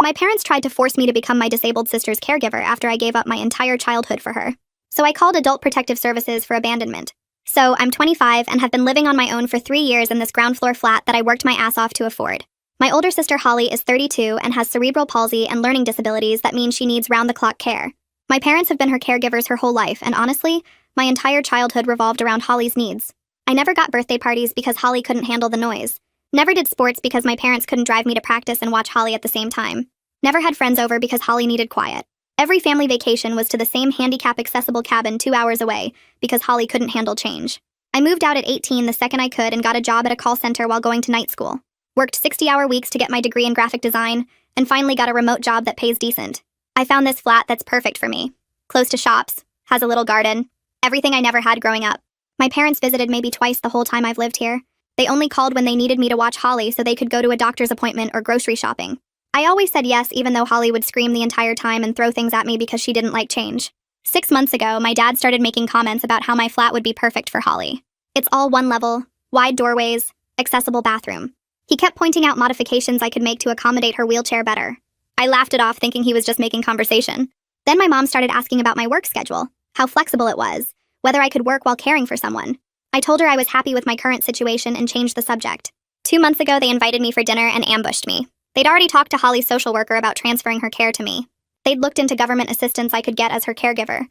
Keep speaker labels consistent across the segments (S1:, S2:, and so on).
S1: my parents tried to force me to become my disabled sister's caregiver after I gave up my entire childhood for her. So I called Adult Protective Services for abandonment. So I'm 25 and have been living on my own for 3 years in this ground floor flat that I worked my ass off to afford. My older sister Holly is 32 and has cerebral palsy and learning disabilities that mean she needs round-the-clock care. My parents have been her caregivers her whole life, and honestly, my entire childhood revolved around Holly's needs. I never got birthday parties because Holly couldn't handle the noise. Never did sports because my parents couldn't drive me to practice and watch Holly at the same time. Never had friends over because Holly needed quiet. Every family vacation was to the same handicap-accessible cabin 2 hours away because Holly couldn't handle change. I moved out at 18 the second I could and got a job at a call center while going to night school. Worked 60-hour weeks to get my degree in graphic design, and finally got a remote job that pays decent. I found this flat that's perfect for me. Close to shops, has a little garden, everything I never had growing up. My parents visited maybe twice the whole time I've lived here. They only called when they needed me to watch Holly so they could go to a doctor's appointment or grocery shopping. I always said yes even though Holly would scream the entire time and throw things at me because she didn't like change. 6 months ago, my dad started making comments about how my flat would be perfect for Holly. It's all one level, wide doorways, accessible bathroom. He kept pointing out modifications I could make to accommodate her wheelchair better. I laughed it off thinking he was just making conversation. Then my mom started asking about my work schedule, how flexible it was, whether I could work while caring for someone. I told her I was happy with my current situation and changed the subject. 2 months ago, they invited me for dinner and ambushed me. They'd already talked to Holly's social worker about transferring her care to me. They'd looked into government assistance I could get as her caregiver.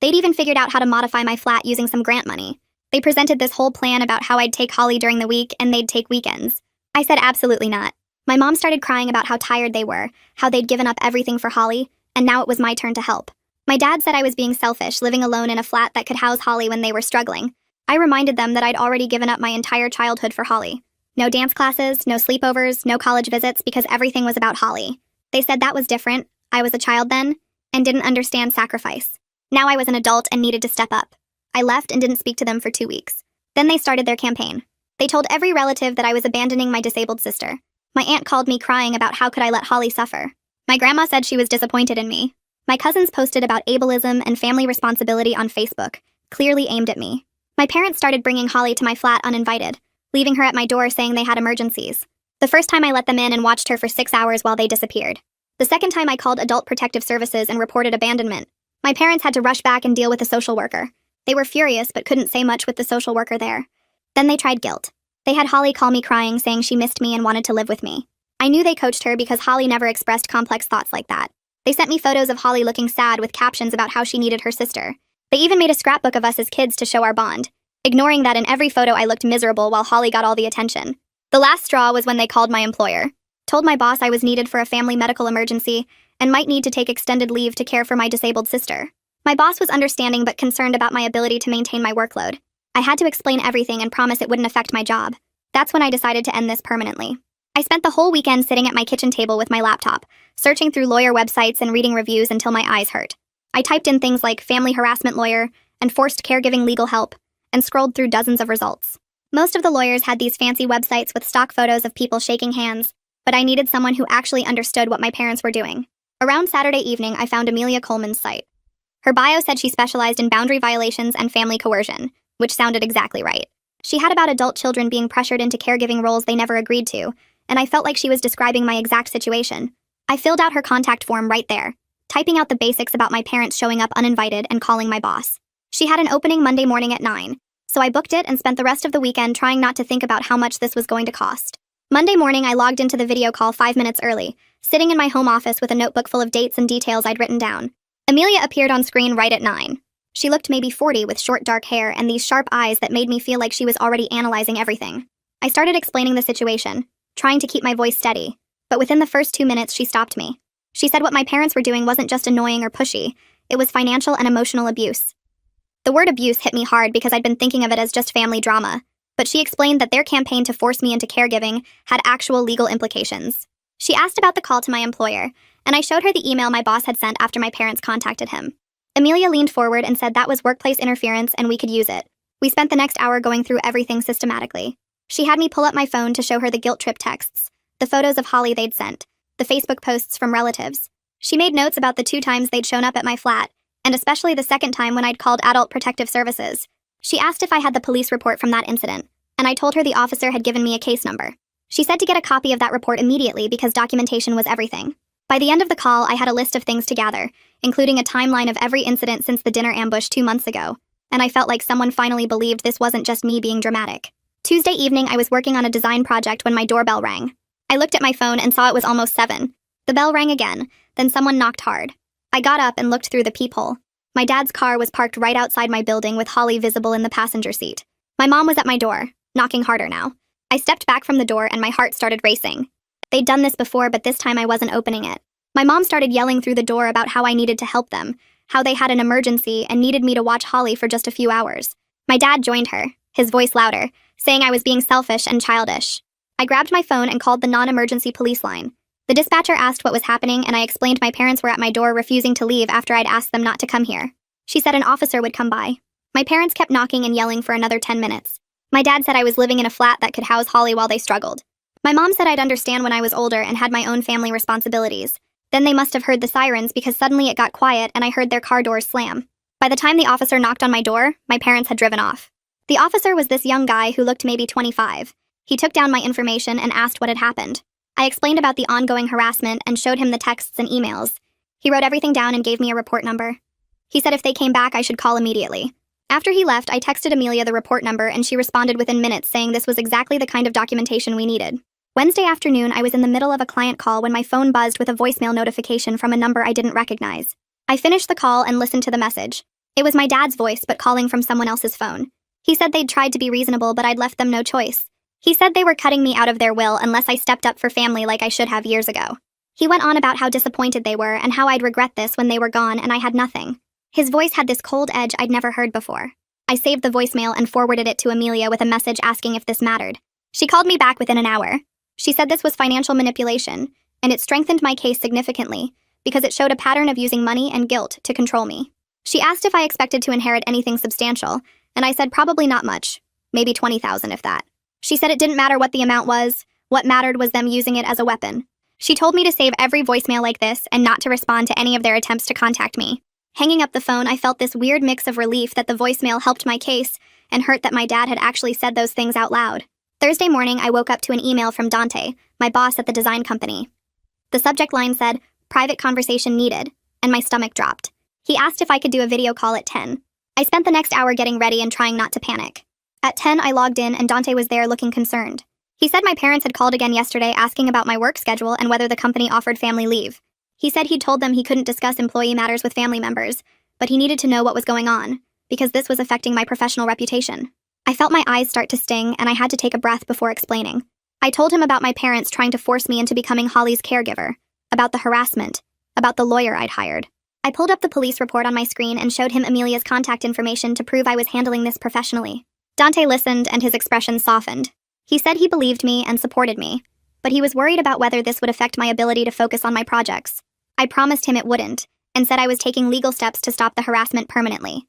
S1: They'd even figured out how to modify my flat using some grant money. They presented this whole plan about how I'd take Holly during the week and they'd take weekends. I said absolutely not. My mom started crying about how tired they were, how they'd given up everything for Holly, and now it was my turn to help. My dad said I was being selfish, living alone in a flat that could house Holly when they were struggling. I reminded them that I'd already given up my entire childhood for Holly. No dance classes, no sleepovers, no college visits because everything was about Holly. They said that was different, I was a child then, and didn't understand sacrifice. Now I was an adult and needed to step up. I left and didn't speak to them for 2 weeks. Then they started their campaign. They told every relative that I was abandoning my disabled sister. My aunt called me crying about how could I let Holly suffer. My grandma said she was disappointed in me. My cousins posted about ableism and family responsibility on Facebook, clearly aimed at me. My parents started bringing Holly to my flat uninvited, leaving her at my door saying they had emergencies. The first time I let them in and watched her for 6 hours while they disappeared. The second time I called Adult Protective Services and reported abandonment. My parents had to rush back and deal with a social worker. They were furious but couldn't say much with the social worker there. Then they tried guilt. They had Holly call me crying saying she missed me and wanted to live with me. I knew they coached her because Holly never expressed complex thoughts like that. They sent me photos of Holly looking sad with captions about how she needed her sister. They even made a scrapbook of us as kids to show our bond, ignoring that in every photo I looked miserable while Holly got all the attention. The last straw was when they called my employer, told my boss I was needed for a family medical emergency and might need to take extended leave to care for my disabled sister. My boss was understanding but concerned about my ability to maintain my workload. I had to explain everything and promise it wouldn't affect my job. That's when I decided to end this permanently. I spent the whole weekend sitting at my kitchen table with my laptop, searching through lawyer websites and reading reviews until my eyes hurt. I typed in things like family harassment lawyer and forced caregiving legal help, and scrolled through dozens of results. Most of the lawyers had these fancy websites with stock photos of people shaking hands, but I needed someone who actually understood what my parents were doing. Around Saturday evening, I found Amelia Coleman's site. Her bio said she specialized in boundary violations and family coercion, which sounded exactly right. She had about adult children being pressured into caregiving roles they never agreed to, and I felt like she was describing my exact situation. I filled out her contact form right there, typing out the basics about my parents showing up uninvited and calling my boss. She had an opening Monday morning at 9, so I booked it and spent the rest of the weekend trying not to think about how much this was going to cost. Monday morning, I logged into the video call 5 minutes early, sitting in my home office with a notebook full of dates and details I'd written down. Amelia appeared on screen right at 9. She looked maybe 40 with short dark hair and these sharp eyes that made me feel like she was already analyzing everything. I started explaining the situation, trying to keep my voice steady, but within the first 2 minutes she stopped me. She said what my parents were doing wasn't just annoying or pushy, it was financial and emotional abuse. The word abuse hit me hard because I'd been thinking of it as just family drama, but she explained that their campaign to force me into caregiving had actual legal implications. She asked about the call to my employer, and I showed her the email my boss had sent after my parents contacted him. Amelia leaned forward and said that was workplace interference and we could use it. We spent the next hour going through everything systematically. She had me pull up my phone to show her the guilt trip texts, the photos of Holly they'd sent, the Facebook posts from relatives. She made notes about the 2 times they'd shown up at my flat, and especially the second time when I'd called Adult Protective Services. She asked if I had the police report from that incident, and I told her the officer had given me a case number. She said to get a copy of that report immediately because documentation was everything. By the end of the call, I had a list of things to gather, including a timeline of every incident since the dinner ambush 2 months ago, and I felt like someone finally believed this wasn't just me being dramatic. Tuesday evening, I was working on a design project when my doorbell rang. I looked at my phone and saw it was almost 7. The bell rang again, then someone knocked hard. I got up and looked through the peephole. My dad's car was parked right outside my building with Holly visible in the passenger seat. My mom was at my door, knocking harder now. I stepped back from the door and my heart started racing. They'd done this before, but this time I wasn't opening it. My mom started yelling through the door about how I needed to help them, how they had an emergency and needed me to watch Holly for just a few hours. My dad joined her, his voice louder, saying I was being selfish and childish. I grabbed my phone and called the non-emergency police line. The dispatcher asked what was happening, and I explained my parents were at my door refusing to leave after I'd asked them not to come here. She said an officer would come by. My parents kept knocking and yelling for another 10 minutes. My dad said I was living in a flat that could house Holly while they struggled. My mom said I'd understand when I was older and had my own family responsibilities. Then they must have heard the sirens because suddenly it got quiet and I heard their car doors slam. By the time the officer knocked on my door, my parents had driven off. The officer was this young guy who looked maybe 25. He took down my information and asked what had happened. I explained about the ongoing harassment and showed him the texts and emails. He wrote everything down and gave me a report number. He said if they came back, I should call immediately. After he left, I texted Amelia the report number and she responded within minutes saying this was exactly the kind of documentation we needed. Wednesday afternoon, I was in the middle of a client call when my phone buzzed with a voicemail notification from a number I didn't recognize. I finished the call and listened to the message. It was my dad's voice, but calling from someone else's phone. He said they'd tried to be reasonable, but I'd left them no choice. He said they were cutting me out of their will unless I stepped up for family like I should have years ago. He went on about how disappointed they were and how I'd regret this when they were gone and I had nothing. His voice had this cold edge I'd never heard before. I saved the voicemail and forwarded it to Amelia with a message asking if this mattered. She called me back within an hour. She said this was financial manipulation, and it strengthened my case significantly because it showed a pattern of using money and guilt to control me. She asked if I expected to inherit anything substantial, and I said probably not much, maybe $20,000 if that. She said it didn't matter what the amount was, what mattered was them using it as a weapon. She told me to save every voicemail like this and not to respond to any of their attempts to contact me. Hanging up the phone, I felt this weird mix of relief that the voicemail helped my case and hurt that my dad had actually said those things out loud. Thursday morning, I woke up to an email from Dante, my boss at the design company. The subject line said, "Private conversation needed," and my stomach dropped. He asked if I could do a video call at 10. I spent the next hour getting ready and trying not to panic. At 10, I logged in and Dante was there looking concerned. He said my parents had called again yesterday asking about my work schedule and whether the company offered family leave. He said he'd told them he couldn't discuss employee matters with family members, but he needed to know what was going on, because this was affecting my professional reputation. I felt my eyes start to sting, and I had to take a breath before explaining. I told him about my parents trying to force me into becoming Holly's caregiver, about the harassment, about the lawyer I'd hired. I pulled up the police report on my screen and showed him Amelia's contact information to prove I was handling this professionally. Dante listened, and his expression softened. He said he believed me and supported me, but he was worried about whether this would affect my ability to focus on my projects. I promised him it wouldn't, and said I was taking legal steps to stop the harassment permanently.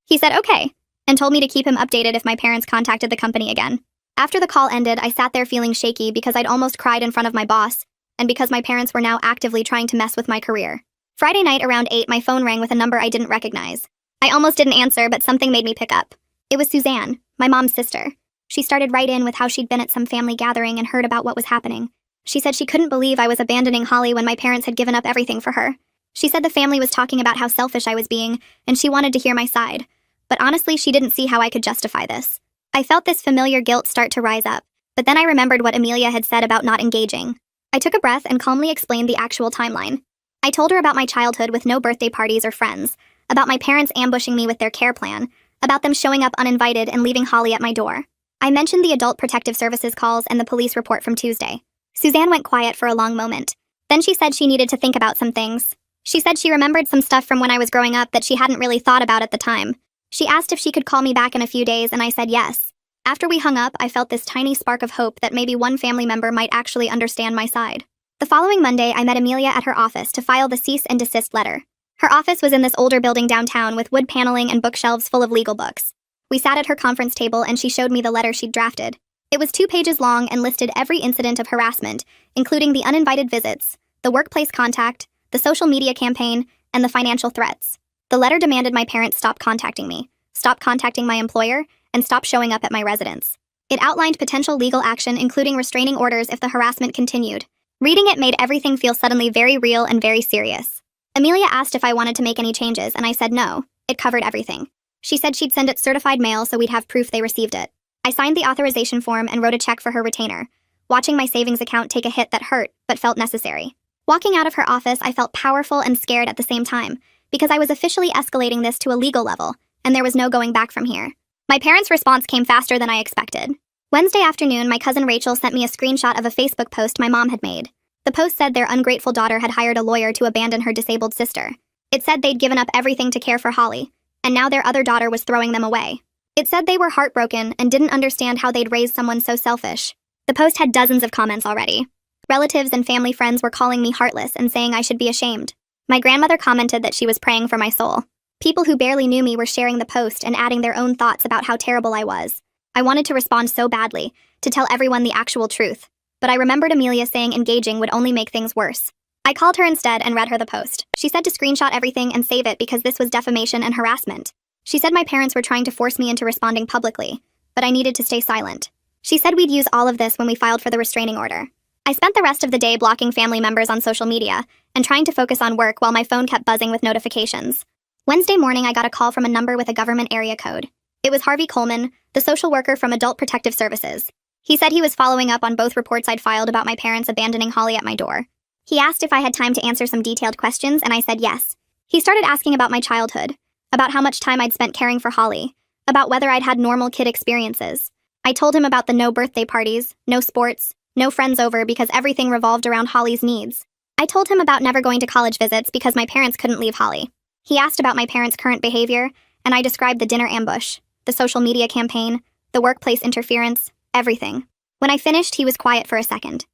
S1: He said okay, and told me to keep him updated if my parents contacted the company again. After the call ended, I sat there feeling shaky because I'd almost cried in front of my boss, and because my parents were now actively trying to mess with my career. Friday night around 8, my phone rang with a number I didn't recognize. I almost didn't answer, but something made me pick up. It was Suzanne, my mom's sister. She started right in with how she'd been at some family gathering and heard about what was happening. She said she couldn't believe I was abandoning Holly when my parents had given up everything for her. She said the family was talking about how selfish I was being, and she wanted to hear my side. But honestly, she didn't see how I could justify this. I felt this familiar guilt start to rise up, but then I remembered what Amelia had said about not engaging. I took a breath and calmly explained the actual timeline. I told her about my childhood with no birthday parties or friends, about my parents ambushing me with their care plan, about them showing up uninvited and leaving Holly at my door. I mentioned the Adult Protective Services calls and the police report from Tuesday. Suzanne went quiet for a long moment. Then she said she needed to think about some things. She said she remembered some stuff from when I was growing up that she hadn't really thought about at the time. She asked if she could call me back in a few days, and I said yes. After we hung up, I felt this tiny spark of hope that maybe one family member might actually understand my side. The following Monday, I met Amelia at her office to file the cease and desist letter. Her office was in this older building downtown with wood paneling and bookshelves full of legal books. We sat at her conference table and she showed me the letter she'd drafted. It was 2 pages long and listed every incident of harassment, including the uninvited visits, the workplace contact, the social media campaign, and the financial threats. The letter demanded my parents stop contacting me, stop contacting my employer, and stop showing up at my residence. It outlined potential legal action, including restraining orders if the harassment continued, Reading it made everything feel suddenly very real and very serious. Amelia asked if I wanted to make any changes, and I said no. It covered everything. She said she'd send it certified mail so we'd have proof they received it. I signed the authorization form and wrote a check for her retainer, watching my savings account take a hit that hurt but felt necessary. Walking out of her office, I felt powerful and scared at the same time, because I was officially escalating this to a legal level, and there was no going back from here. My parents' response came faster than I expected. Wednesday afternoon, my cousin Rachel sent me a screenshot of a Facebook post my mom had made. The post said their ungrateful daughter had hired a lawyer to abandon her disabled sister. It said they'd given up everything to care for Holly, and now their other daughter was throwing them away. It said they were heartbroken and didn't understand how they'd raised someone so selfish. The post had dozens of comments already. Relatives and family friends were calling me heartless and saying I should be ashamed. My grandmother commented that she was praying for my soul. People who barely knew me were sharing the post and adding their own thoughts about how terrible I was. I wanted to respond so badly, to tell everyone the actual truth, but I remembered Amelia saying engaging would only make things worse. I called her instead and read her the post. She said to screenshot everything and save it because this was defamation and harassment. She said my parents were trying to force me into responding publicly, but I needed to stay silent. She said we'd use all of this when we filed for the restraining order. I spent the rest of the day blocking family members on social media and trying to focus on work while my phone kept buzzing with notifications. Wednesday morning, I got a call from a number with a government area code. It was Harvey Coleman, the social worker from Adult Protective Services. He said he was following up on both reports I'd filed about my parents abandoning Holly at my door. He asked if I had time to answer some detailed questions, and I said yes. He started asking about my childhood, about how much time I'd spent caring for Holly, about whether I'd had normal kid experiences. I told him about the no birthday parties, no sports, no friends over because everything revolved around Holly's needs. I told him about never going to college visits because my parents couldn't leave Holly. He asked about my parents' current behavior, and I described the dinner ambush, the social media campaign, the workplace interference, everything. When I finished, he was quiet for a second.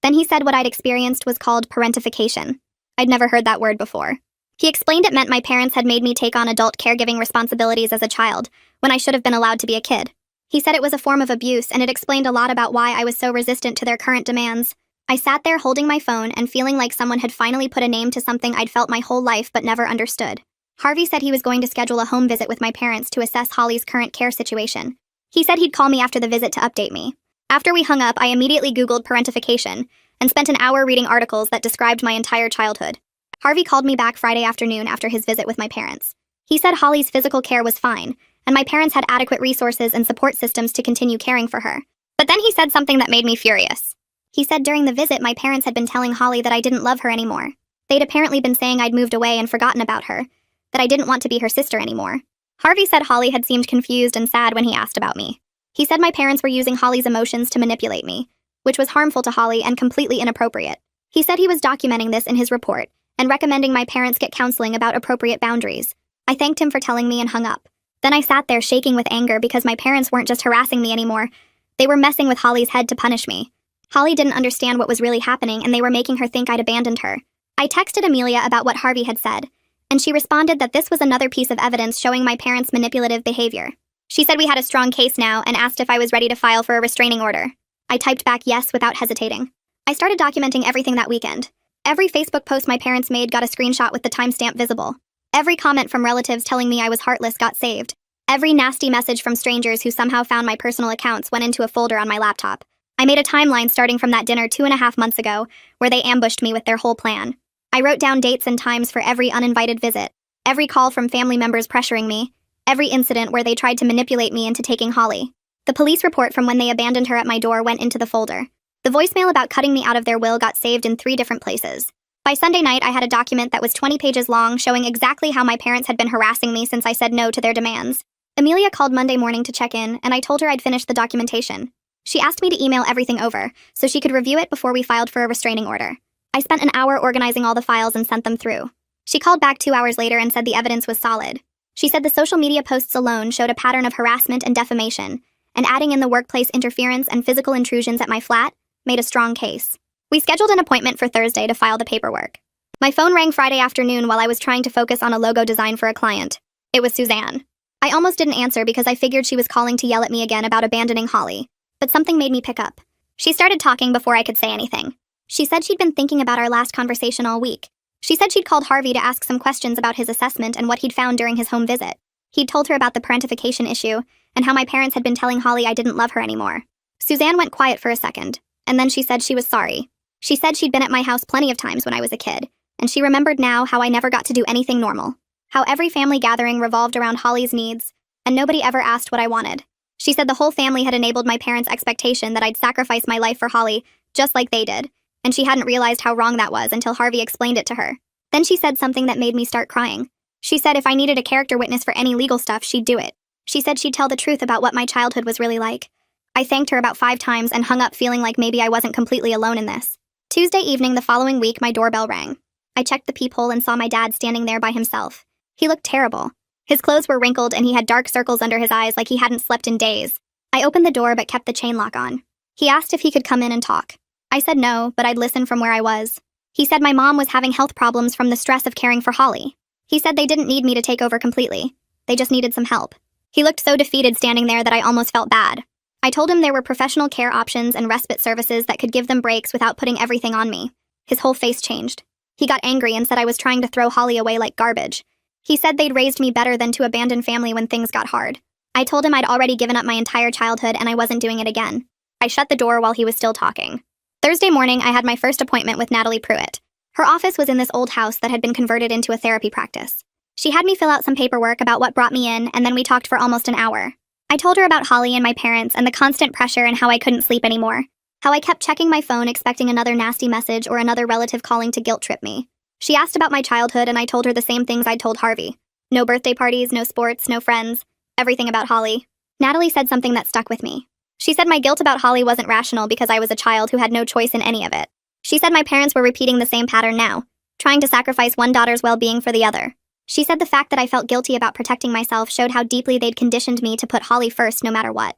S1: Then he said what I'd experienced was called parentification. I'd never heard that word before. He explained it meant my parents had made me take on adult caregiving responsibilities as a child, when I should have been allowed to be a kid. He said it was a form of abuse, and it explained a lot about why I was so resistant to their current demands. I sat there holding my phone and feeling like someone had finally put a name to something I'd felt my whole life but never understood. Harvey said he was going to schedule a home visit with my parents to assess Holly's current care situation. He said he'd call me after the visit to update me. After we hung up, I immediately Googled parentification and spent an hour reading articles that described my entire childhood. Harvey called me back Friday afternoon after his visit with my parents. He said Holly's physical care was fine, and my parents had adequate resources and support systems to continue caring for her. But then he said something that made me furious. He said during the visit my parents had been telling Holly that I didn't love her anymore. They'd apparently been saying I'd moved away and forgotten about her, that I didn't want to be her sister anymore. Harvey said Holly had seemed confused and sad when he asked about me. He said my parents were using Holly's emotions to manipulate me, which was harmful to Holly and completely inappropriate. He said he was documenting this in his report and recommending my parents get counseling about appropriate boundaries. I thanked him for telling me and hung up. Then I sat there shaking with anger because my parents weren't just harassing me anymore. They were messing with Holly's head to punish me. Holly didn't understand what was really happening, and they were making her think I'd abandoned her. I texted Amelia about what Harvey had said, and she responded that this was another piece of evidence showing my parents' manipulative behavior. She said we had a strong case now and asked if I was ready to file for a restraining order. I typed back yes without hesitating. I started documenting everything that weekend. Every Facebook post my parents made got a screenshot with the timestamp visible. Every comment from relatives telling me I was heartless got saved. Every nasty message from strangers who somehow found my personal accounts went into a folder on my laptop. I made a timeline starting from that dinner 2.5 months ago, where they ambushed me with their whole plan. I wrote down dates and times for every uninvited visit, every call from family members pressuring me, every incident where they tried to manipulate me into taking Holly. The police report from when they abandoned her at my door went into the folder. The voicemail about cutting me out of their will got saved in 3 different places. By Sunday night, I had a document that was 20 pages long showing exactly how my parents had been harassing me since I said no to their demands. Amelia called Monday morning to check in, and I told her I'd finished the documentation. She asked me to email everything over, so she could review it before we filed for a restraining order. I spent an hour organizing all the files and sent them through. She called back 2 hours later and said the evidence was solid. She said the social media posts alone showed a pattern of harassment and defamation, and adding in the workplace interference and physical intrusions at my flat made a strong case. We scheduled an appointment for Thursday to file the paperwork. My phone rang Friday afternoon while I was trying to focus on a logo design for a client. It was Suzanne. I almost didn't answer because I figured she was calling to yell at me again about abandoning Holly, but something made me pick up. She started talking before I could say anything. She said she'd been thinking about our last conversation all week. She said she'd called Harvey to ask some questions about his assessment and what he'd found during his home visit. He'd told her about the parentification issue and how my parents had been telling Holly I didn't love her anymore. Suzanne went quiet for a second, and then she said she was sorry. She said she'd been at my house plenty of times when I was a kid, and she remembered now how I never got to do anything normal. How every family gathering revolved around Holly's needs, and nobody ever asked what I wanted. She said the whole family had enabled my parents' expectation that I'd sacrifice my life for Holly, just like they did, and she hadn't realized how wrong that was until Harvey explained it to her. Then she said something that made me start crying. She said if I needed a character witness for any legal stuff, she'd do it. She said she'd tell the truth about what my childhood was really like. I thanked her about 5 times and hung up feeling like maybe I wasn't completely alone in this. Tuesday evening the following week, my doorbell rang. I checked the peephole and saw my dad standing there by himself. He looked terrible. His clothes were wrinkled and he had dark circles under his eyes like he hadn't slept in days. I opened the door but kept the chain lock on. He asked if he could come in and talk. I said no, but I'd listen from where I was. He said my mom was having health problems from the stress of caring for Holly. He said they didn't need me to take over completely. They just needed some help. He looked so defeated standing there that I almost felt bad. I told him there were professional care options and respite services that could give them breaks without putting everything on me. His whole face changed. He got angry and said I was trying to throw Holly away like garbage. He said they'd raised me better than to abandon family when things got hard. I told him I'd already given up my entire childhood and I wasn't doing it again. I shut the door while he was still talking. Thursday morning, I had my first appointment with Natalie Pruitt. Her office was in this old house that had been converted into a therapy practice. She had me fill out some paperwork about what brought me in, and then we talked for almost an hour. I told her about Holly and my parents and the constant pressure and how I couldn't sleep anymore. How I kept checking my phone expecting another nasty message or another relative calling to guilt trip me. She asked about my childhood and I told her the same things I'd told Harvey. No birthday parties, no sports, no friends, everything about Holly. Natalie said something that stuck with me. She said my guilt about Holly wasn't rational because I was a child who had no choice in any of it. She said my parents were repeating the same pattern now, trying to sacrifice one daughter's well-being for the other. She said the fact that I felt guilty about protecting myself showed how deeply they'd conditioned me to put Holly first no matter what.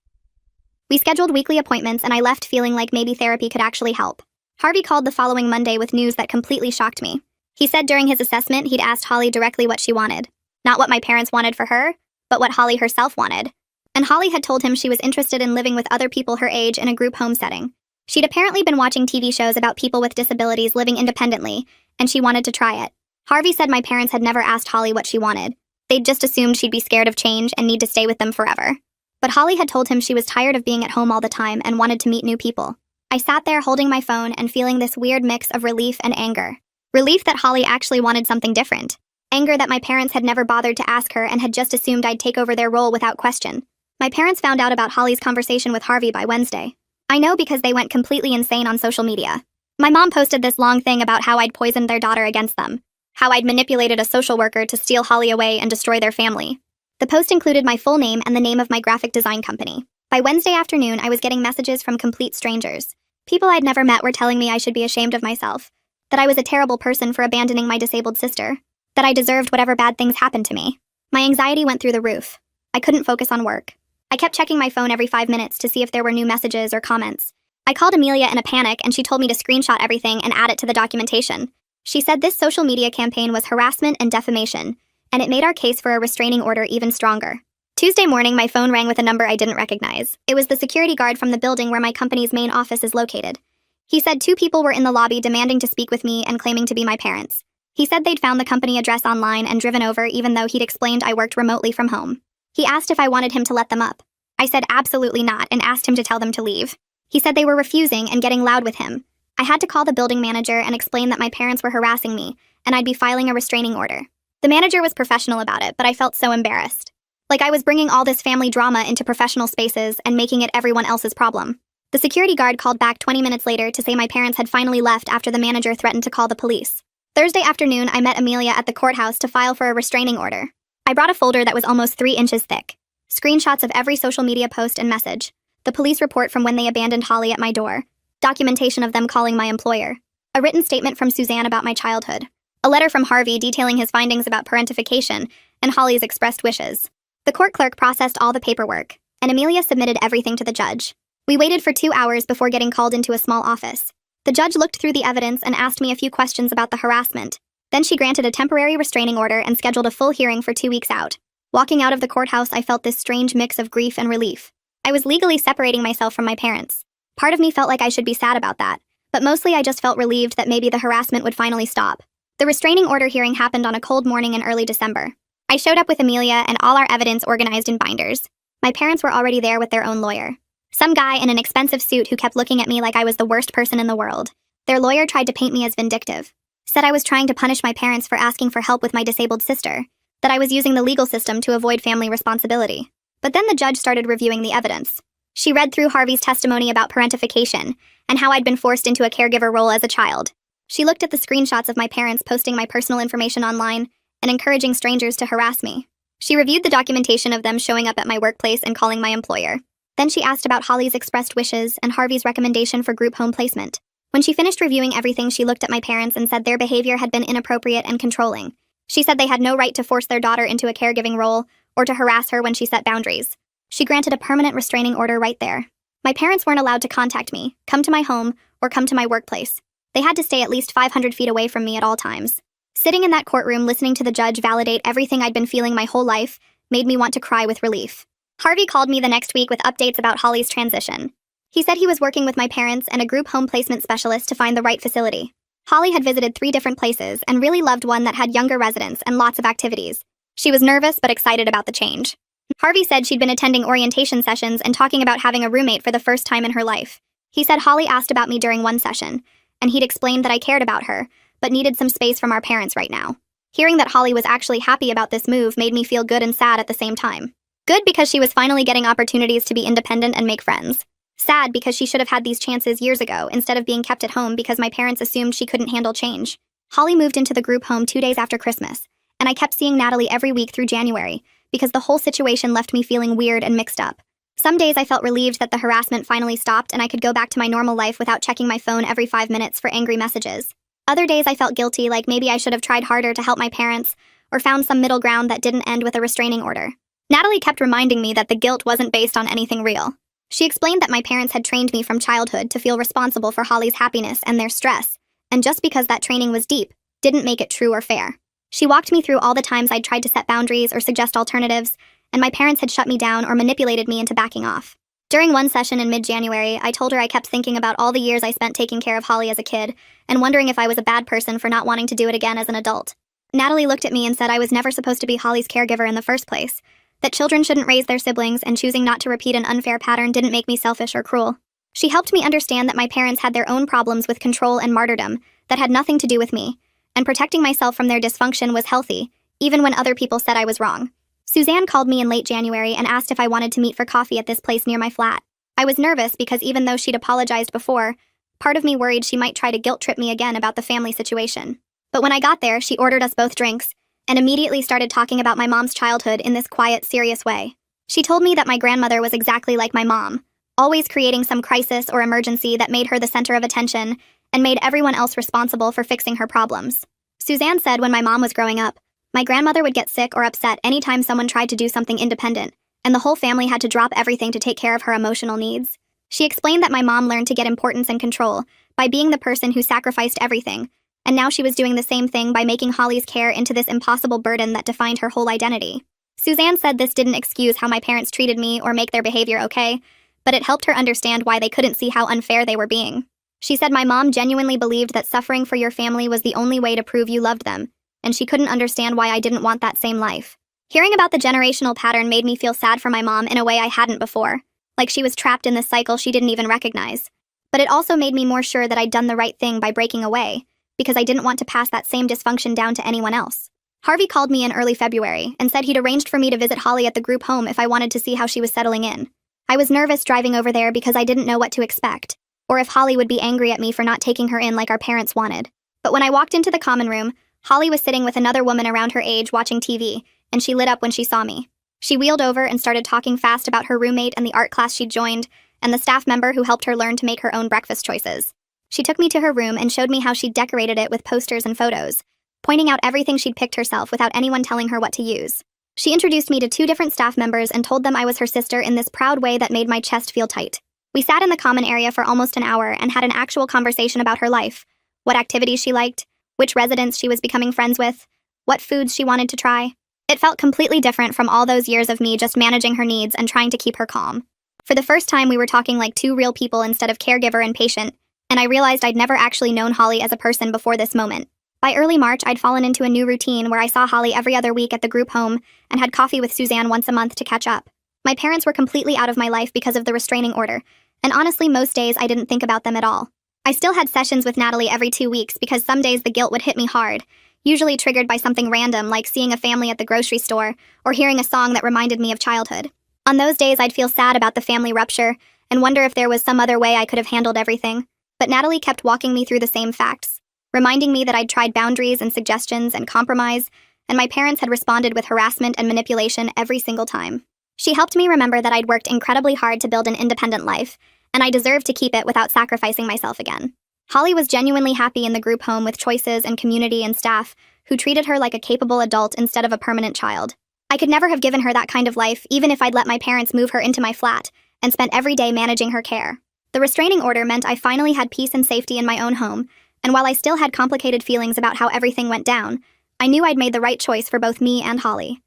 S1: We scheduled weekly appointments and I left feeling like maybe therapy could actually help. Harvey called the following Monday with news that completely shocked me. He said during his assessment he'd asked Holly directly what she wanted. Not what my parents wanted for her, but what Holly herself wanted. And Holly had told him she was interested in living with other people her age in a group home setting. She'd apparently been watching TV shows about people with disabilities living independently, and she wanted to try it. Harvey said my parents had never asked Holly what she wanted. They'd just assumed she'd be scared of change and need to stay with them forever. But Holly had told him she was tired of being at home all the time and wanted to meet new people. I sat there holding my phone and feeling this weird mix of relief and anger. Relief that Holly actually wanted something different. Anger that my parents had never bothered to ask her and had just assumed I'd take over their role without question. My parents found out about Holly's conversation with Harvey by Wednesday. I know because they went completely insane on social media. My mom posted this long thing about how I'd poisoned their daughter against them. How I'd manipulated a social worker to steal Holly away and destroy their family. The post included my full name and the name of my graphic design company. By Wednesday afternoon, I was getting messages from complete strangers. People I'd never met were telling me I should be ashamed of myself. That I was a terrible person for abandoning my disabled sister. That I deserved whatever bad things happened to me. My anxiety went through the roof. I couldn't focus on work. I kept checking my phone every 5 minutes to see if there were new messages or comments. I called Amelia in a panic and she told me to screenshot everything and add it to the documentation. She said this social media campaign was harassment and defamation, and it made our case for a restraining order even stronger. Tuesday morning, my phone rang with a number I didn't recognize. It was the security guard from the building where my company's main office is located. He said 2 people were in the lobby demanding to speak with me and claiming to be my parents. He said they'd found the company address online and driven over even though he'd explained I worked remotely from home. He asked if I wanted him to let them up. I said absolutely not and asked him to tell them to leave. He said they were refusing and getting loud with him. I had to call the building manager and explain that my parents were harassing me and I'd be filing a restraining order. The manager was professional about it, but I felt so embarrassed. Like I was bringing all this family drama into professional spaces and making it everyone else's problem. The security guard called back 20 minutes later to say my parents had finally left after the manager threatened to call the police. Thursday afternoon, I met Amelia at the courthouse to file for a restraining order. I brought a folder that was almost 3 inches thick. Screenshots of every social media post and message. The police report from when they abandoned Holly at my door. Documentation of them calling my employer. A written statement from Suzanne about my childhood. A letter from Harvey detailing his findings about parentification and Holly's expressed wishes. The court clerk processed all the paperwork, and Amelia submitted everything to the judge. We waited for 2 hours before getting called into a small office. The judge looked through the evidence and asked me a few questions about the harassment. Then she granted a temporary restraining order and scheduled a full hearing for 2 weeks out. Walking out of the courthouse, I felt this strange mix of grief and relief. I was legally separating myself from my parents. Part of me felt like I should be sad about that, but mostly I just felt relieved that maybe the harassment would finally stop. The restraining order hearing happened on a cold morning in early December. I showed up with Amelia and all our evidence organized in binders. My parents were already there with their own lawyer. Some guy in an expensive suit who kept looking at me like I was the worst person in the world. Their lawyer tried to paint me as vindictive, said I was trying to punish my parents for asking for help with my disabled sister, that I was using the legal system to avoid family responsibility. But then the judge started reviewing the evidence. She read through Harvey's testimony about parentification and how I'd been forced into a caregiver role as a child. She looked at the screenshots of my parents posting my personal information online and encouraging strangers to harass me. She reviewed the documentation of them showing up at my workplace and calling my employer. Then she asked about Holly's expressed wishes and Harvey's recommendation for group home placement. When she finished reviewing everything, she looked at my parents and said their behavior had been inappropriate and controlling. She said they had no right to force their daughter into a caregiving role or to harass her when she set boundaries. She granted a permanent restraining order right there. My parents weren't allowed to contact me, come to my home, or come to my workplace. They had to stay at least 500 feet away from me at all times. Sitting in that courtroom listening to the judge validate everything I'd been feeling my whole life made me want to cry with relief. Harvey called me the next week with updates about Holly's transition. He said he was working with my parents and a group home placement specialist to find the right facility. Holly had visited 3 different places and really loved one that had younger residents and lots of activities. She was nervous but excited about the change. Harvey said she'd been attending orientation sessions and talking about having a roommate for the first time in her life. He said Holly asked about me during one session, and he'd explained that I cared about her, but needed some space from our parents right now. Hearing that Holly was actually happy about this move made me feel good and sad at the same time. Good because she was finally getting opportunities to be independent and make friends. Sad because she should have had these chances years ago instead of being kept at home because my parents assumed she couldn't handle change. Holly moved into the group home 2 days after Christmas, and I kept seeing Natalie every week through January because the whole situation left me feeling weird and mixed up. Some days I felt relieved that the harassment finally stopped and I could go back to my normal life without checking my phone every 5 minutes for angry messages. Other days I felt guilty, like maybe I should have tried harder to help my parents or found some middle ground that didn't end with a restraining order. Natalie kept reminding me that the guilt wasn't based on anything real. She explained that my parents had trained me from childhood to feel responsible for Holly's happiness and their stress, and just because that training was deep, didn't make it true or fair. She walked me through all the times I'd tried to set boundaries or suggest alternatives, and my parents had shut me down or manipulated me into backing off. During one session in mid-January, I told her I kept thinking about all the years I spent taking care of Holly as a kid, and wondering if I was a bad person for not wanting to do it again as an adult. Natalie looked at me and said I was never supposed to be Holly's caregiver in the first place, that children shouldn't raise their siblings, and choosing not to repeat an unfair pattern didn't make me selfish or cruel. She helped me understand that my parents had their own problems with control and martyrdom that had nothing to do with me, and protecting myself from their dysfunction was healthy, even when other people said I was wrong. Suzanne called me in late January and asked if I wanted to meet for coffee at this place near my flat. I was nervous because even though she'd apologized before, part of me worried she might try to guilt-trip me again about the family situation. But when I got there, she ordered us both drinks, and immediately started talking about my mom's childhood in this quiet, serious way. She told me that my grandmother was exactly like my mom, always creating some crisis or emergency that made her the center of attention and made everyone else responsible for fixing her problems. Suzanne said when my mom was growing up, my grandmother would get sick or upset anytime someone tried to do something independent, and the whole family had to drop everything to take care of her emotional needs. She explained that my mom learned to get importance and control by being the person who sacrificed everything, and now she was doing the same thing by making Holly's care into this impossible burden that defined her whole identity. Suzanne said this didn't excuse how my parents treated me or make their behavior okay, but it helped her understand why they couldn't see how unfair they were being. She said my mom genuinely believed that suffering for your family was the only way to prove you loved them, and she couldn't understand why I didn't want that same life. Hearing about the generational pattern made me feel sad for my mom in a way I hadn't before, like she was trapped in this cycle she didn't even recognize. But it also made me more sure that I'd done the right thing by breaking away, because I didn't want to pass that same dysfunction down to anyone else. Harvey called me in early February and said he'd arranged for me to visit Holly at the group home if I wanted to see how she was settling in. I was nervous driving over there because I didn't know what to expect, or if Holly would be angry at me for not taking her in like our parents wanted. But when I walked into the common room, Holly was sitting with another woman around her age watching TV, and she lit up when she saw me. She wheeled over and started talking fast about her roommate and the art class she'd joined, and the staff member who helped her learn to make her own breakfast choices. She took me to her room and showed me how she'd decorated it with posters and photos, pointing out everything she'd picked herself without anyone telling her what to use. She introduced me to 2 different staff members and told them I was her sister in this proud way that made my chest feel tight. We sat in the common area for almost an hour and had an actual conversation about her life, what activities she liked, which residents she was becoming friends with, what foods she wanted to try. It felt completely different from all those years of me just managing her needs and trying to keep her calm. For the first time, we were talking like 2 real people instead of caregiver and patient, and I realized I'd never actually known Holly as a person before this moment. By early March, I'd fallen into a new routine where I saw Holly every other week at the group home and had coffee with Suzanne once a month to catch up. My parents were completely out of my life because of the restraining order, and honestly, most days I didn't think about them at all. I still had sessions with Natalie every 2 weeks because some days the guilt would hit me hard, usually triggered by something random like seeing a family at the grocery store or hearing a song that reminded me of childhood. On those days, I'd feel sad about the family rupture and wonder if there was some other way I could have handled everything. But Natalie kept walking me through the same facts, reminding me that I'd tried boundaries and suggestions and compromise, and my parents had responded with harassment and manipulation every single time. She helped me remember that I'd worked incredibly hard to build an independent life, and I deserved to keep it without sacrificing myself again. Holly was genuinely happy in the group home with choices and community and staff who treated her like a capable adult instead of a permanent child. I could never have given her that kind of life even if I'd let my parents move her into my flat and spent every day managing her care. The restraining order meant I finally had peace and safety in my own home, and while I still had complicated feelings about how everything went down, I knew I'd made the right choice for both me and Holly.